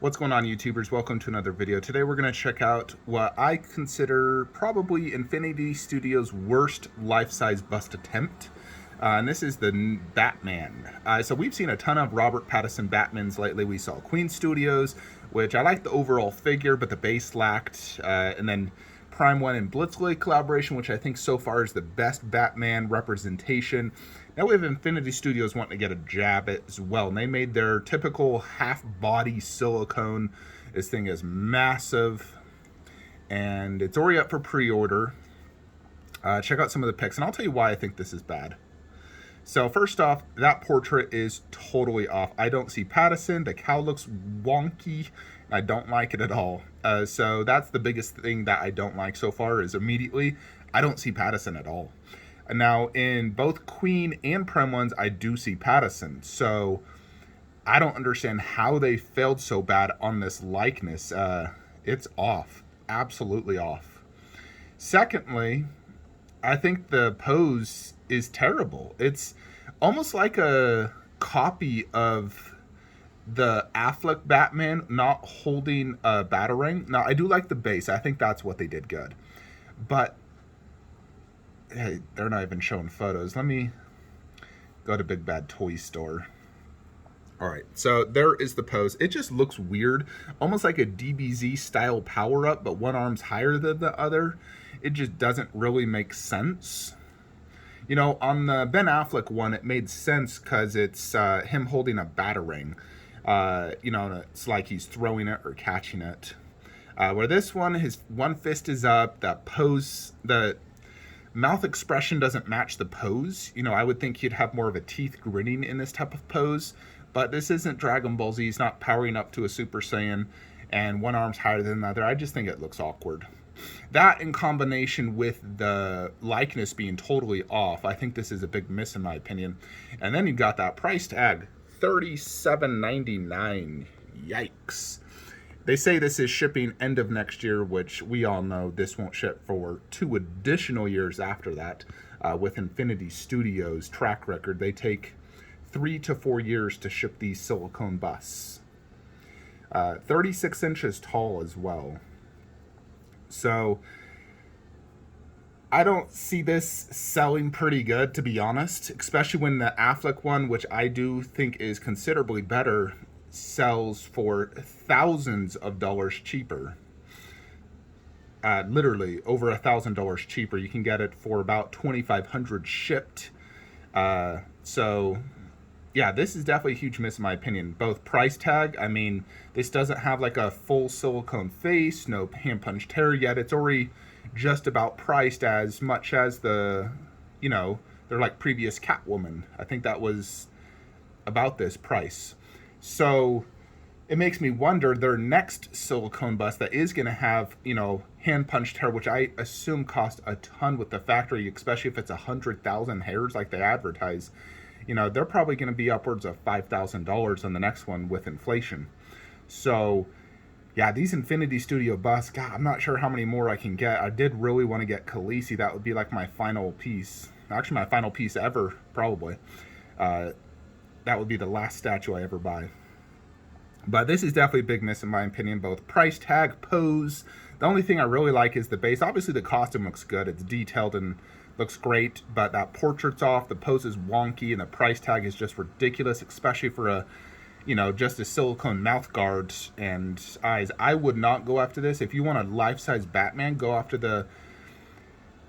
What's going on, YouTubers? Welcome to another video. Today we're going to check out what I consider probably Infinity Studios' worst life-size bust attempt. And this is the Batman. So we've seen a ton of Robert Pattinson Batmans lately. We saw Queen Studios, which I like the overall figure, but the base lacked. And then Prime 1 and Blitzlight collaboration, which I think so far is the best Batman representation. Now we have Infinity Studios wanting to get a jab at as well. And they made their typical half-body silicone. This thing is massive. And it's already up for pre-order. Check out some of the pics, and I'll tell you why I think this is bad. So first off, that portrait is totally off. I don't see Pattinson. The cow looks wonky. I don't like it at all. So that's the biggest thing that I don't like so far is immediately, I don't see Pattinson at all. Now, in both Queen and Prem ones, I do see Pattinson. So I don't understand how they failed so bad on this likeness. It's off. Absolutely off. Secondly, I think the pose is terrible. It's almost like a copy of the Affleck Batman not holding a batarang. Now, I do like the base. I think that's what they did good. But, hey, they're not even showing photos. Let me go to Big Bad Toy Store. All right, so there is the pose. It just looks weird, almost like a DBZ style power-up, but one arm's higher than the other. It just doesn't really make sense. You know, on the Ben Affleck one, it made sense because it's him holding a batarang. You know, it's like he's throwing it or catching it. Where this one, his one fist is up, that pose, the mouth expression doesn't match the pose. You know, I would think he'd have more of a teeth grinning in this type of pose. But this isn't Dragon Ball Z. He's not powering up to a Super Saiyan and one arm's higher than the other. I just think it looks awkward. That in combination with the likeness being totally off, I think this is a big miss in my opinion. And then you got that price tag, $37.99. Yikes. They say this is shipping end of next year, which we all know this won't ship for 2 additional years after that. With Infinity Studios' track record, they take 3 to 4 years to ship these silicone busts. 36 inches tall as well. So I don't see this selling pretty good, to be honest, especially when the Affleck one, which I do think is considerably better, sells for thousands of dollars cheaper. Literally over $1,000 cheaper. You can get it for about $2,500 shipped. So yeah, this is definitely a huge miss in my opinion. Both price tag, I mean, this doesn't have like a full silicone face, no hand punched hair yet. It's already just about priced as much as the, you know, they're like previous Catwoman. I think that was about this price. So it makes me wonder their next silicone bust that is going to have, you know, hand punched hair, which I assume cost a ton with the factory, especially if it's 100,000 hairs like they advertise. You know, they're probably going to be upwards of $5,000 on the next one with inflation. So, yeah, these Infinity Studio busts, God, I'm not sure how many more I can get. I did really want to get Khaleesi. That would be like my final piece. Actually, my final piece ever, probably. That would be the last statue I ever buy. But this is definitely a big miss in my opinion, both price tag, pose. The only thing I really like is the base. Obviously, the costume looks good. It's detailed and looks great, but that portrait's off, the pose is wonky, and the price tag is just ridiculous, especially for a, you know, just a silicone mouth guard and eyes. I would not go after this. If you want a life-size Batman, go after the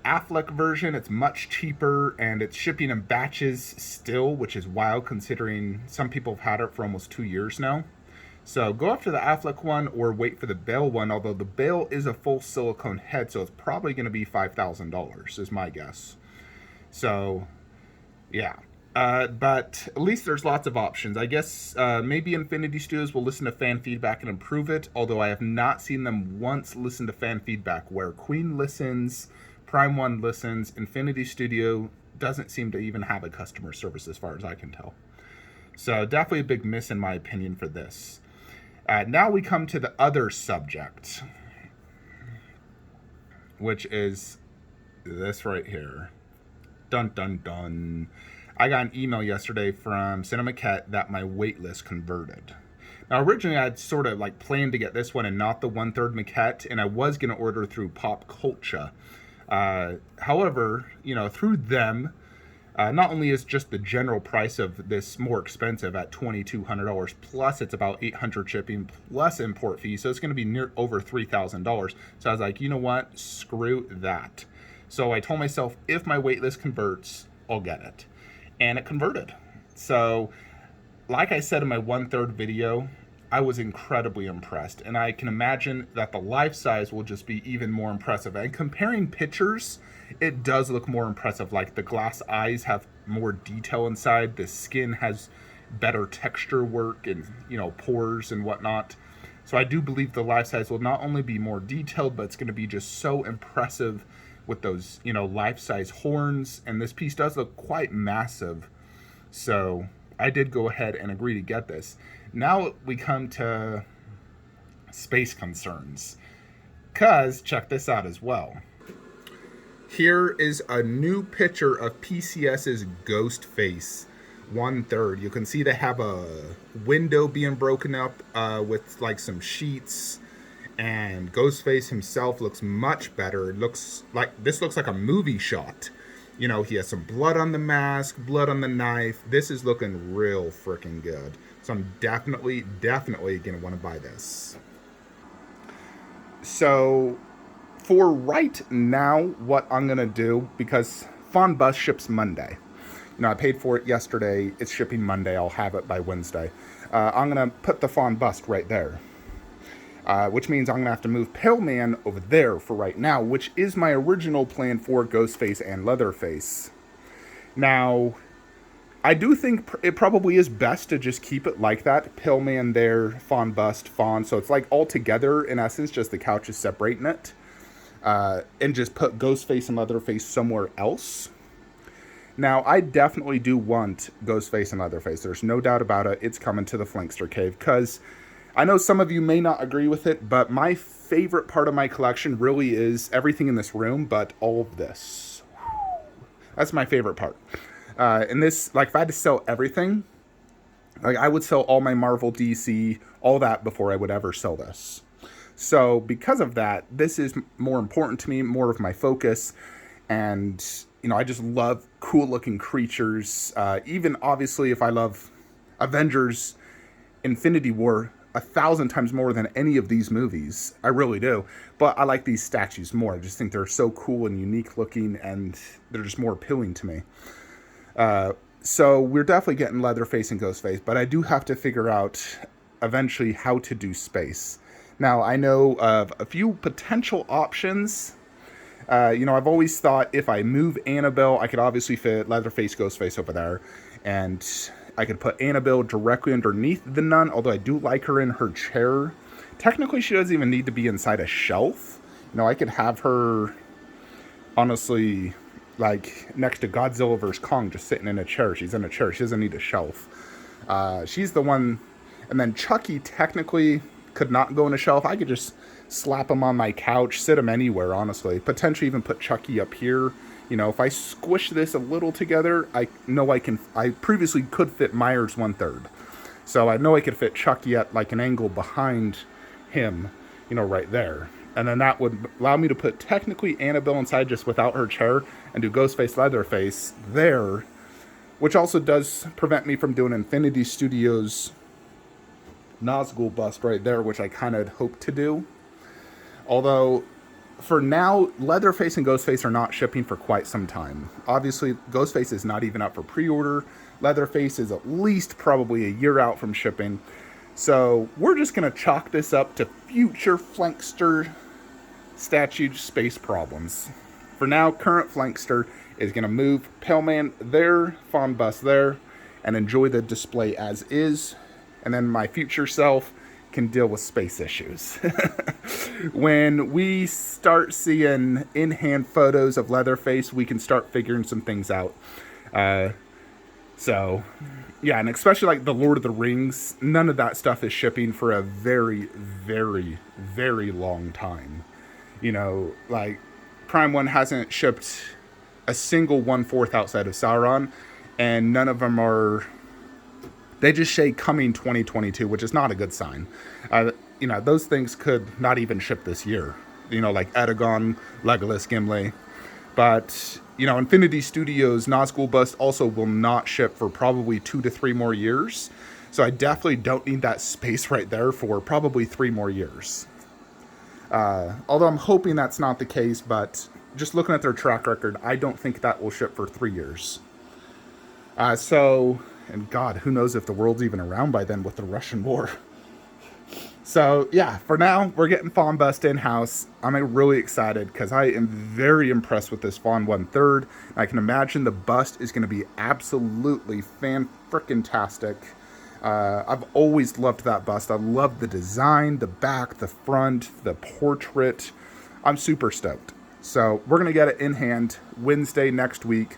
Affleck version. It's much cheaper, and it's shipping in batches still, which is wild considering some people have had it for almost 2 years now. So go after the Affleck one or wait for the Bale one, although the Bale is a full silicone head, so it's probably going to be $5,000 is my guess. So, yeah. But at least there's lots of options. I guess maybe Infinity Studios will listen to fan feedback and improve it, although I have not seen them once listen to fan feedback, where Queen listens, Prime 1 listens, Infinity Studio doesn't seem to even have a customer service as far as I can tell. So definitely a big miss in my opinion for this. Now we come to the other subject, which is this right here. Dun, dun, dun. I got an email yesterday from Cinemaquette that my waitlist converted. Now, originally, I'd sort of like planned to get this one and not the 1/3 maquette, and I was going to order through Pop Culture. However, through them, not only is just the general price of this more expensive at $2,200, plus it's about $800 shipping plus import fee, so it's going to be near over $3,000. So I was like, you know what? Screw that. So I told myself, if my waitlist converts, I'll get it, and it converted. So, like I said in my 1/3 video, I was incredibly impressed, and I can imagine that the life size will just be even more impressive. And comparing pictures, it does look more impressive. Like the glass eyes have more detail inside, the skin has better texture work and pores and whatnot. So I do believe the life size will not only be more detailed, but it's going to be just so impressive with those life size horns. And this piece does look quite massive, so I did go ahead and agree to get this. Now we come to space concerns, because check this out as well. Here is a new picture of PCS's Ghost Face 1/3. You can see they have a window being broken up with like some sheets, and Ghostface himself looks much better. This looks like a movie shot. He has some blood on the mask, blood on the knife. This is looking real freaking good. So I'm definitely going to want to buy this. So for right now, what I'm going to do, because Fawn Bus ships Monday. I paid for it yesterday. It's shipping Monday. I'll have it by Wednesday. I'm going to put the Fawn Bust right there. Which means I'm going to have to move Pale Man over there for right now, which is my original plan for Ghostface and Leatherface. Now, I do think it probably is best to just keep it like that. Pale Man there, Fawn Bust, Fawn. So it's like all together, in essence, just the couch is separating it. And just put Ghostface and Leatherface somewhere else. Now, I definitely do want Ghostface and Leatherface. There's no doubt about it. It's coming to the Flankster Cave, because I know some of you may not agree with it, but my favorite part of my collection really is everything in this room, but all of this. That's my favorite part. And this, like, if I had to sell everything, like, I would sell all my Marvel, DC, all that before I would ever sell this. So because of that, this is more important to me, more of my focus. And, I just love cool looking creatures. Even obviously, if I love Avengers Infinity War 1,000 times more than any of these movies, I really do. But I like these statues more. I just think they're so cool and unique looking, and they're just more appealing to me. So we're definitely getting Leatherface and Ghostface, but I do have to figure out eventually how to do space. Now, I know of a few potential options. I've always thought if I move Annabelle, I could obviously fit Leatherface, Ghostface over there, and I could put Annabelle directly underneath the nun, although I do like her in her chair. Technically, she doesn't even need to be inside a shelf. I could have her, honestly, like, next to Godzilla vs. Kong, just sitting in a chair. She's in a chair. She doesn't need a shelf. She's the one. And then Chucky technically could not go in a shelf. I could just slap him on my couch, sit him anywhere, honestly. Potentially even put Chucky up here. If I squish this a little together, I know I can. I previously could fit Myers 1/3. So I know I could fit Chucky at like an angle behind him, right there. And then that would allow me to put technically Annabelle inside just without her chair and do Ghostface, Leatherface there, which also does prevent me from doing Infinity Studios' Nazgul bust right there, which I kind of hope to do. Although, for now, Leatherface and Ghostface are not shipping for quite some time. Obviously, Ghostface is not even up for pre-order. Leatherface is at least probably a year out from shipping. So, we're just going to chalk this up to future Flankster statue space problems. For now, current Flankster is going to move Pale Man there, Fawn Bust there, and enjoy the display as is. And then my future self can deal with space issues. When we start seeing in-hand photos of Leatherface, we can start figuring some things out. So, yeah, and especially like the Lord of the Rings, none of that stuff is shipping for a very, very, very long time. Like Prime 1 hasn't shipped a single 1/4 outside of Sauron, and none of them are They just say coming 2022, which is not a good sign. You know, those things could not even ship this year. You know, like Edagon, Legolas, Gimli. But, you know, Infinity Studios' Nazgul bust also will not ship for probably 2 to 3 more years. So I definitely don't need that space right there for probably 3 more years. Although I'm hoping that's not the case, but just looking at their track record, I don't think that will ship for 3 years. And God, who knows if the world's even around by then with the Russian war. So yeah, for now, we're getting Fawn Bust in-house. I'm really excited because I am very impressed with this Fawn 1/3. I can imagine the bust is going to be absolutely fan-frickin-tastic. I've always loved that bust. I love the design, the back, the front, the portrait. I'm super stoked. So we're going to get it in hand Wednesday next week.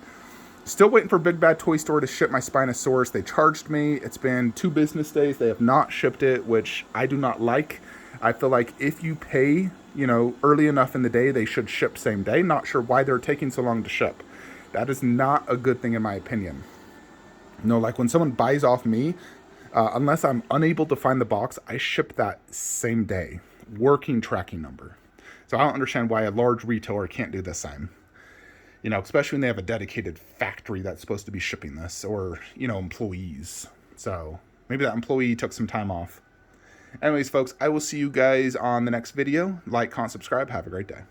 Still waiting for Big Bad Toy Store to ship my Spinosaurus. They charged me. It's been 2 business days. They have not shipped it, which I do not like. I feel like if you pay, you know, early enough in the day, they should ship same day. Not sure why they're taking so long to ship. That is not a good thing in my opinion. No, like when someone buys off me, unless I'm unable to find the box, I ship that same day. Working tracking number. So I don't understand why a large retailer can't do the same. You know, especially when they have a dedicated factory that's supposed to be shipping this, or, you know, employees. So maybe that employee took some time off. Anyways, folks, I will see you guys on the next video. Like, comment, subscribe. Have a great day.